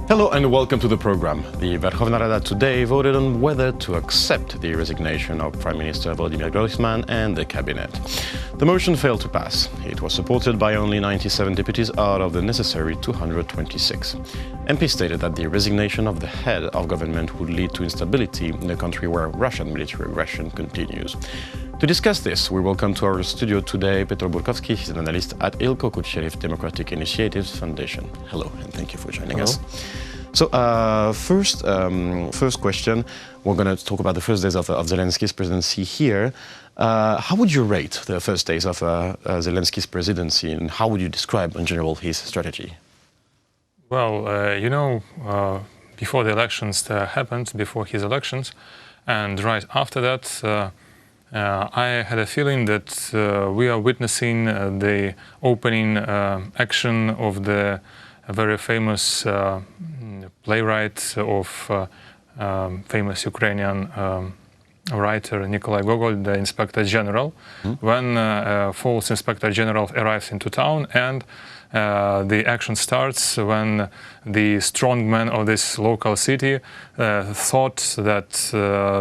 Hello and welcome to the program. The Verkhovna Rada today voted on whether to accept the resignation of Prime Minister Volodymyr Groysman and the cabinet. The motion failed to pass. It was supported by only 97 deputies out of the necessary 226. MP stated that the resignation of the head of government would lead to instability in a country where Russian military aggression continues. To discuss this, we welcome to our studio today Petro Burkovskiy. He's an analyst at Ilko Kucherev Democratic Initiatives Foundation. Hello, and thank you for joining us. So, first question, we're going to talk about the first days of Zelensky's presidency here. How would you rate the first days of Zelensky's presidency, and how would you describe, in general, his strategy? Well, before the elections happened, before his elections, and right after that, I had a feeling that we are witnessing the opening action of the very famous playwright of famous Ukrainian writer Nikolai Gogol, the Inspector General, when false Inspector General arrives into town, and the action starts when the strong man of this local city thought that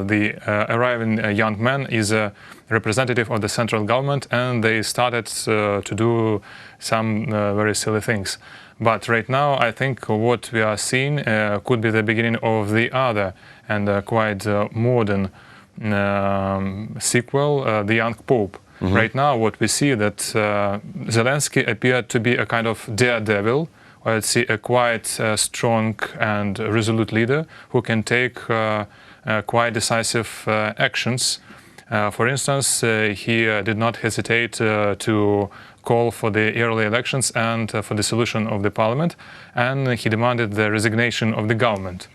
the arriving young man is a representative of the central government, and they started to do some very silly things. But right now, I think what we are seeing could be the beginning of the other and quite modern sequel, the Young Pope. Right now, what we see that Zelensky appeared to be a kind of daredevil, or let's see, a quite strong and resolute leader who can take quite decisive actions. For instance, he did not hesitate to call for the early elections and for the dissolution of the parliament, and he demanded the resignation of the government.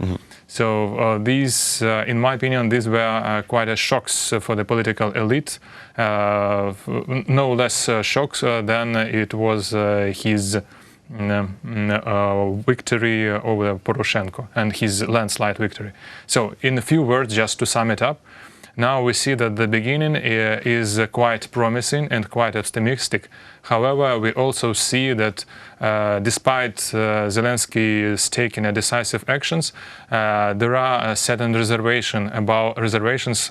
So these, in my opinion, these were quite a shocks for the political elite, no less shocks than it was his victory over Poroshenko and his landslide victory. So in a few words, just to sum it up, now we see that the beginning is quite promising and quite optimistic. However, we also see that despite Zelensky is taking decisive actions, there are certain reservations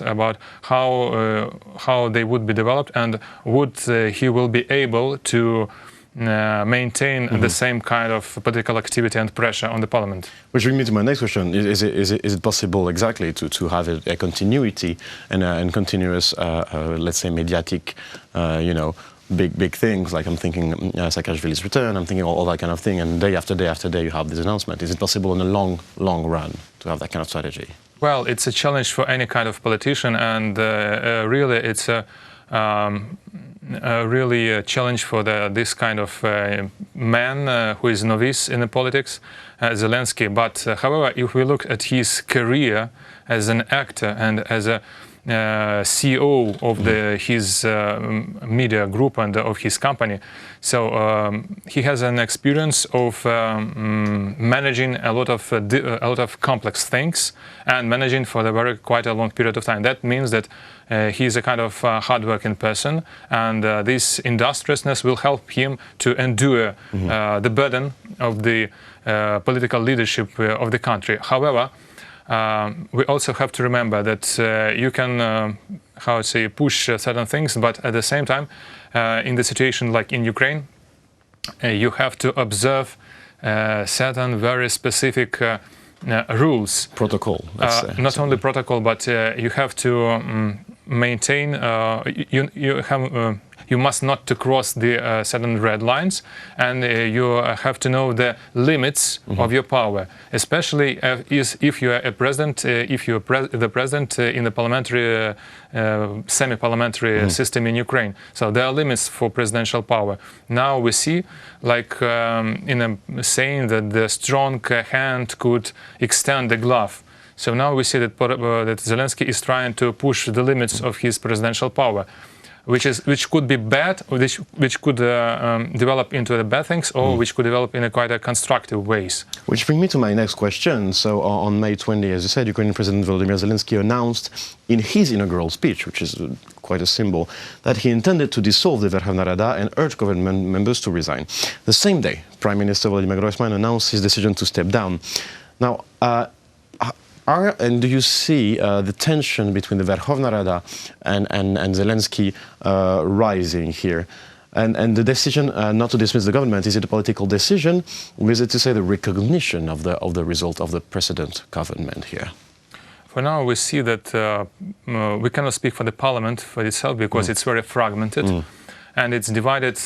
about how they would be developed, and would he will be able to maintain the same kind of political activity and pressure on the parliament. Which brings me to my next question. Is it possible exactly to have a continuity and continuous, let's say, mediatic, big things, like I'm thinking Saakashvili's return, I'm thinking all that kind of thing, and day after day after day you have this announcement. Is it possible in a long run to have that kind of strategy? Well, it's a challenge for any kind of politician, and really it's really a challenge for this kind of man who is novice in the politics, Zelensky. But however, if we look at his career as an actor and as a CEO of his media group and of his company, so he has an experience of managing a lot of complex things and managing for quite a long period of time. That means that he's a kind of hardworking person, and this industriousness will help him to endure the burden of the political leadership of the country. However, we also have to remember that you can, push certain things, but at the same time, in the situation like in Ukraine, you have to observe certain very specific rules. Protocol, let's say. Not only protocol, but you have to maintain, you must not to cross the certain red lines, and you have to know the limits of your power, especially if you are a president, if you are the president in the parliamentary, semi-parliamentary system in Ukraine. So there are limits for presidential power. Now we see, like in a saying, that the strong hand could extend the glove. So now we see that Zelensky is trying to push the limits of his presidential power. which could be bad, which could develop into the bad things, or which could develop in a quite a constructive ways. Which brings me to my next question. So on May 20, as you said, Ukrainian President Volodymyr Zelensky announced in his inaugural speech, which is quite a symbol, that he intended to dissolve the Verkhovna Rada and urge government members to resign. The same day, Prime Minister Volodymyr Groysman announced his decision to step down. Now, do you see the tension between the Verkhovna Rada and Zelensky rising here? And the decision not to dismiss the government, is it a political decision, or is it to say the recognition of the result of the precedent government here? For now, we see that we cannot speak for the parliament for itself because it's very fragmented and it's divided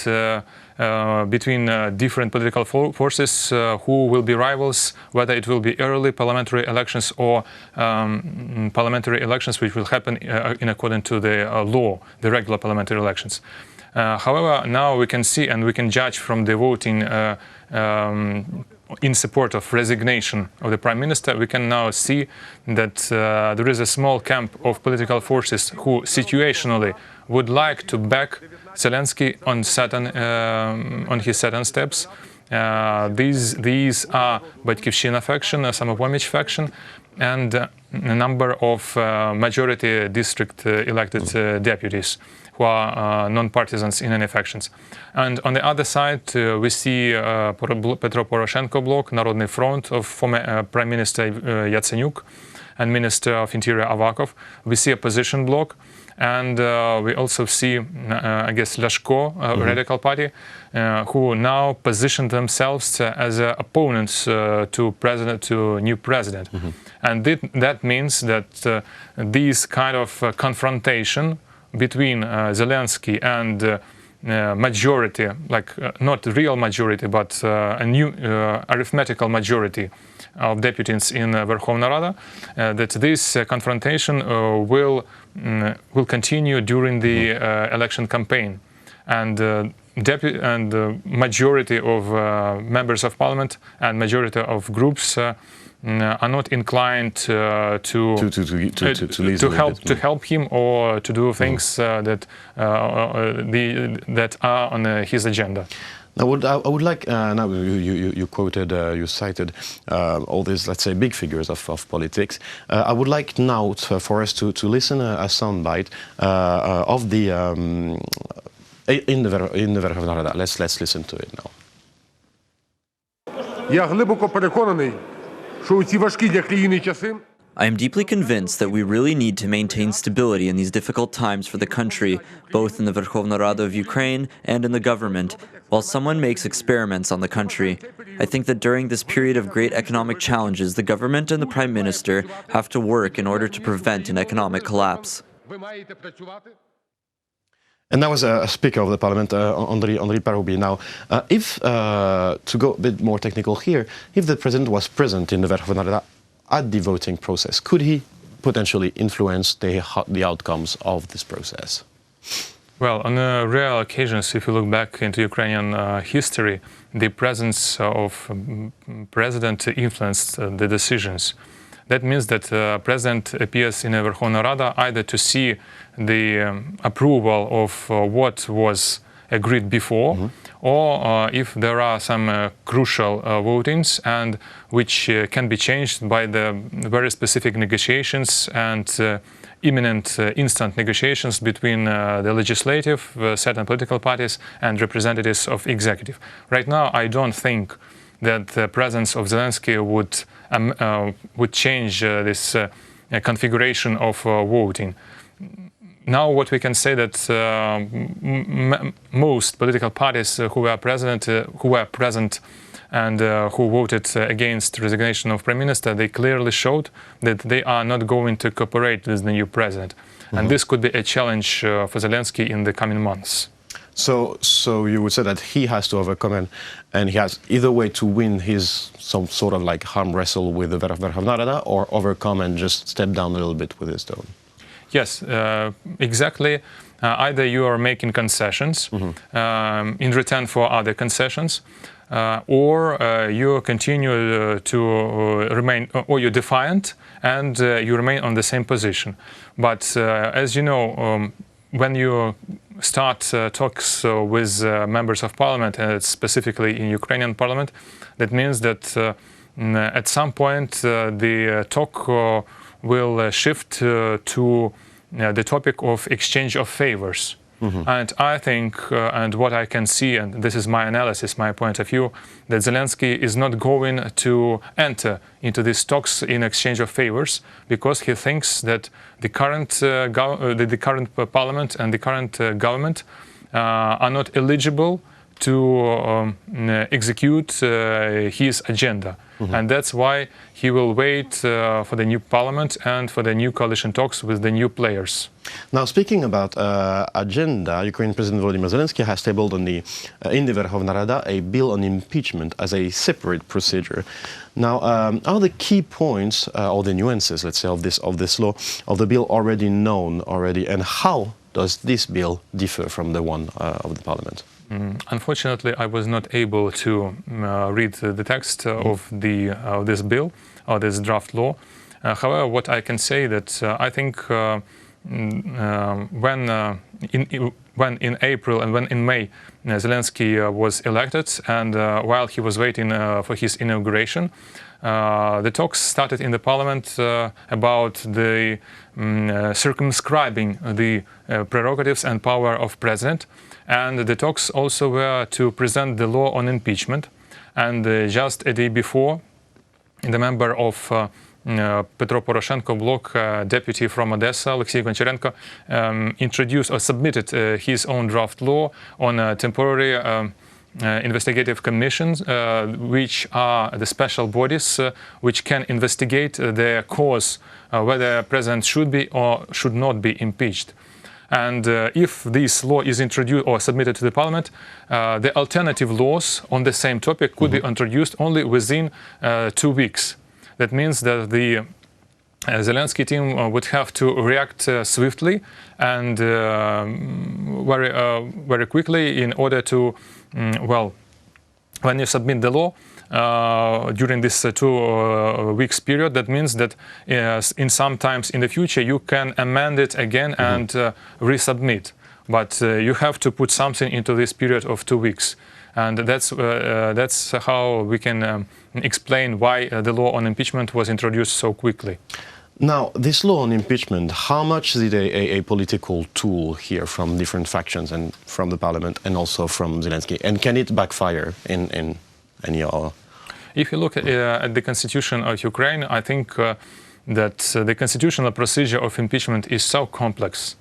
between different political forces who will be rivals, whether it will be early parliamentary elections or parliamentary elections which will happen in accordance to the law, the regular parliamentary elections. However, now we can see and we can judge from the voting in support of resignation of the Prime Minister, we can now see that there is a small camp of political forces who situationally would like to back Zelensky on his certain steps. These are Batьківщина faction, Samopomich faction, and a number of majority district elected deputies who are non-partisans in any factions. And on the other side, we see Petro Poroshenko bloc, Народный front of former Prime Minister Yatsenyuk and Minister of Interior Avakov. We see a opposition bloc, and we also see, I guess, Lashko, Radical Party, who now position themselves as opponents to new president. And that means that this kind of confrontation between Zelensky and majority, like not real majority, but a new arithmetical majority of deputies in Verkhovna Rada, that this confrontation will continue during the election campaign, and majority of members of parliament and majority of groups are not inclined to help him or to do things that are on his agenda. Now, I would like, now you quoted, you cited all these, let's say, big figures of politics. I would like now for us to listen a soundbite of the in the Verkhovna Rada. Let's listen to it now. Я глибоко переконаний, що у ці важкі для країни часи I am deeply convinced that we really need to maintain stability in these difficult times for the country, both in the Verkhovna Rada of Ukraine and in the government, while someone makes experiments on the country. I think that during this period of great economic challenges, the government and the Prime Minister have to work in order to prevent an economic collapse. And that was a Speaker of the Parliament, Andriy Parubi. Now, if, to go a bit more technical here, if the President was present in the Verkhovna Rada at the voting process, could he potentially influence the outcomes of this process? Well, on rare occasions, if you look back into Ukrainian history, the presence of President influenced the decisions. That means that President appears in a Verkhovna Rada either to see the approval of what was agreed before, or if there are some crucial votings and which can be changed by the very specific negotiations and imminent instant negotiations between the legislative, certain political parties and representatives of executive. Right now, I don't think that the presence of Zelensky would change this configuration of voting. Now, what we can say that most political parties who were present and who voted against resignation of Prime Minister, they clearly showed that they are not going to cooperate with the new president, and this could be a challenge for Zelensky in the coming months. So you would say that he has to overcome, and he has either way to win his some sort of like arm wrestle with the Verkhovna Rada, or overcome and just step down a little bit with his tone. Yes, exactly. Either you are making concessions in return for other concessions, or you continue to remain, or you're defiant and you remain on the same position. But as you know, when you start talks with members of parliament, and specifically in Ukrainian parliament, that means that at some point the talk will shift to the topic of exchange of favors. And I think, and what I can see, and this is my analysis, my point of view, that Zelensky is not going to enter into these talks in exchange of favors, because he thinks that the current parliament and the current government are not eligible to execute his agenda. And that's why he will wait for the new parliament and for the new coalition talks with the new players. Now, speaking about agenda, Ukrainian President Volodymyr Zelensky has tabled in the Verkhovna Rada a bill on impeachment as a separate procedure. Now, are the key points or the nuances, let's say, of this law, of the bill already known already, and how does this bill differ from the one of the parliament? Unfortunately, I was not able to read the text of this bill or this draft law. However, what I can say that I think when in April and when in May Zelensky was elected, and while he was waiting for his inauguration, the talks started in the parliament about the circumscribing the prerogatives and power of president. And the talks also were to present the law on impeachment. And just a day before, the member of Petro Poroshenko bloc, deputy from Odessa, Alexei Goncharenko, introduced or submitted his own draft law on temporary investigative commissions, which are the special bodies which can investigate the cause whether a president should be or should not be impeached. And if this law is introduced or submitted to the parliament, the alternative laws on the same topic could be introduced only within 2 weeks. That means that the Zelensky team would have to react swiftly and very quickly in order to, when you submit the law, during this 2 weeks period, that means that in some times in the future you can amend it again and resubmit. But you have to put something into this period of 2 weeks. And that's how we can explain why the law on impeachment was introduced so quickly. Now, this law on impeachment, how much is it a political tool here from different factions and from the parliament and also from Zelensky? And can it backfire in any other? If you look at the constitution of Ukraine, I think that the constitutional procedure of impeachment is so complex.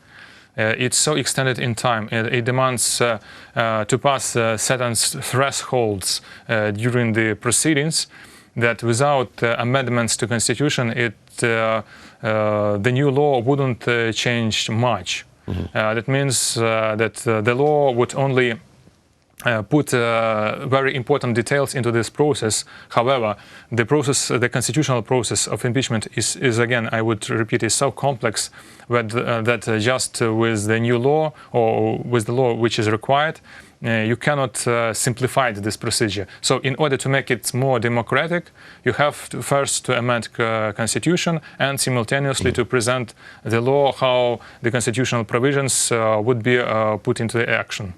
It's so extended in time. It demands to pass certain thresholds during the proceedings that without amendments to constitution, the new law wouldn't change much. That means that the law would only put very important details into this process. However, the constitutional process of impeachment is again, I would repeat, is so complex that just with the new law or with the law which is required, you cannot simplify this procedure. So in order to make it more democratic, you have to first amend constitution and simultaneously to present the law, how the constitutional provisions would be put into action.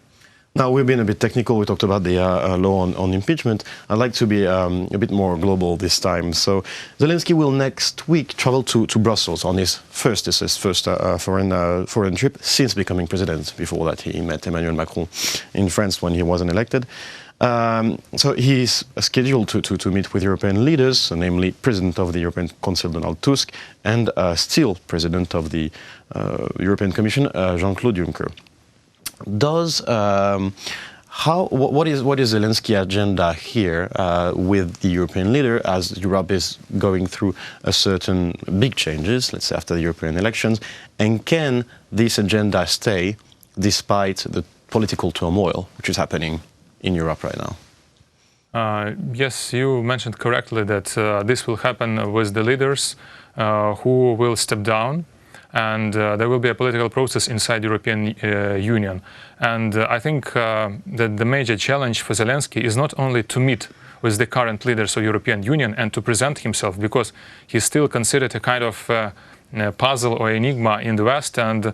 Now, we've been a bit technical. We talked about the law on impeachment. I'd like to be a bit more global this time. So Zelensky will next week travel to Brussels on his first foreign trip since becoming president. Before that, he met Emmanuel Macron in France when he wasn't elected. So he's scheduled to meet with European leaders, namely President of the European Council, Donald Tusk, and still President of the European Commission, Jean-Claude Juncker. What is Zelensky's agenda here with the European leader as Europe is going through a certain big changes, let's say after the European elections, and can this agenda stay despite the political turmoil which is happening in Europe right now? Yes, you mentioned correctly that this will happen with the leaders who will step down. And there will be a political process inside the European Union. And I think that the major challenge for Zelensky is not only to meet with the current leaders of the European Union and to present himself, because he's still considered a kind of puzzle or enigma in the West, and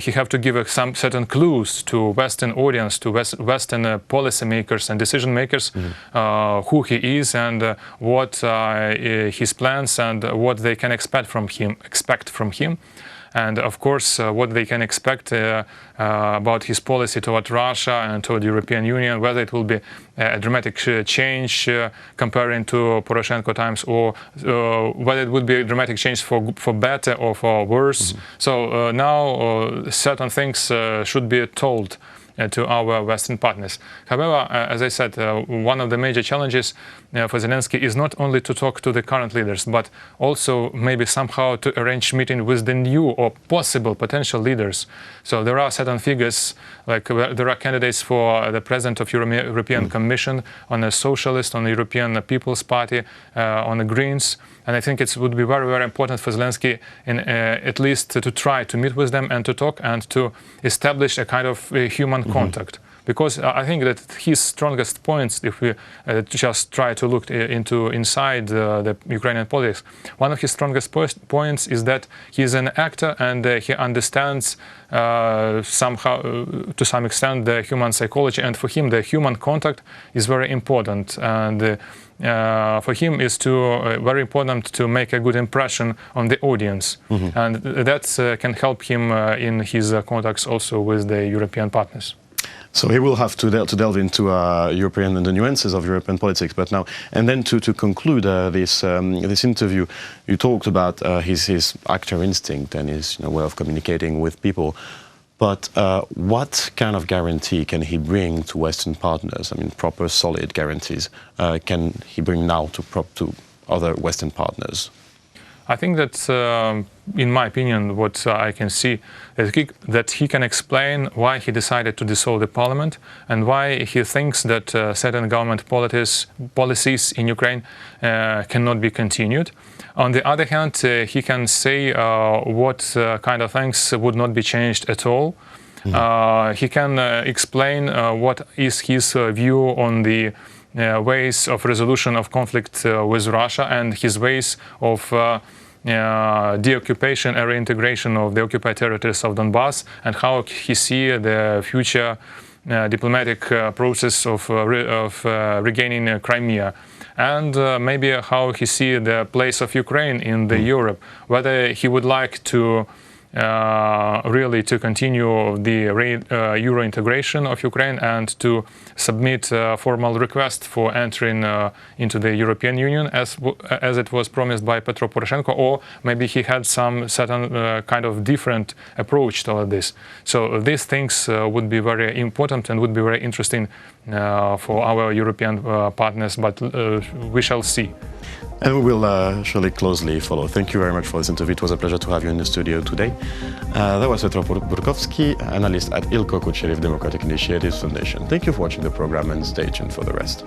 he have to give some certain clues to Western audience, to Western policymakers and decision makers, who he is and what his plans and what they can expect from him. And of course, what they can expect about his policy toward Russia and toward the European Union, whether it will be a dramatic change comparing to Poroshenko times, or whether it would be a dramatic change for better or for worse. So now certain things should be told to our Western partners. However, as I said, one of the major challenges for Zelensky is not only to talk to the current leaders, but also maybe somehow to arrange meeting with the new or possible potential leaders. So there are certain figures, like there are candidates for the president of European Commission, on the Socialist, on the European People's Party, on the Greens. And I think it would be very, very important for Zelensky at least to try to meet with them and to talk and to establish a kind of human contact. Because I think that his strongest points, if we just try to look inside the Ukrainian politics, one of his strongest points is that he's an actor and he understands somehow, to some extent, the human psychology. And for him, the human contact is very important. And for him, it's very important to make a good impression on the audience. And that can help him in his contacts also with the European partners. So he will have to delve into European and the nuances of European politics. But now, and then to conclude this interview, you talked about his actor instinct and his way of communicating with people. But what kind of guarantee can he bring to Western partners? I mean, proper, solid guarantees can he bring now to other Western partners? I think that, in my opinion, what I can see that he can explain why he decided to dissolve the parliament and why he thinks that certain government policies in Ukraine cannot be continued. On the other hand, he can say what kind of things would not be changed at all. He can explain what is his view on the ways of resolution of conflict with Russia and his ways of deoccupation and reintegration of the occupied territories of Donbass, and how he sees the future diplomatic process of regaining Crimea, and maybe how he sees the place of Ukraine in the Europe, whether he would like to really to continue the Euro integration of Ukraine and to submit a formal request for entering into the European Union as it was promised by Petro Poroshenko, or maybe he had some certain kind of different approach toward this. So these things would be very important and would be very interesting for our European partners, but we shall see. And we will surely closely follow. Thank you very much for this interview. It was a pleasure to have you in the studio today. That was Petro Burkovskiy, analyst at ILCO, co-chair of Democratic Initiatives Foundation. Thank you for watching the program and stay tuned for the rest.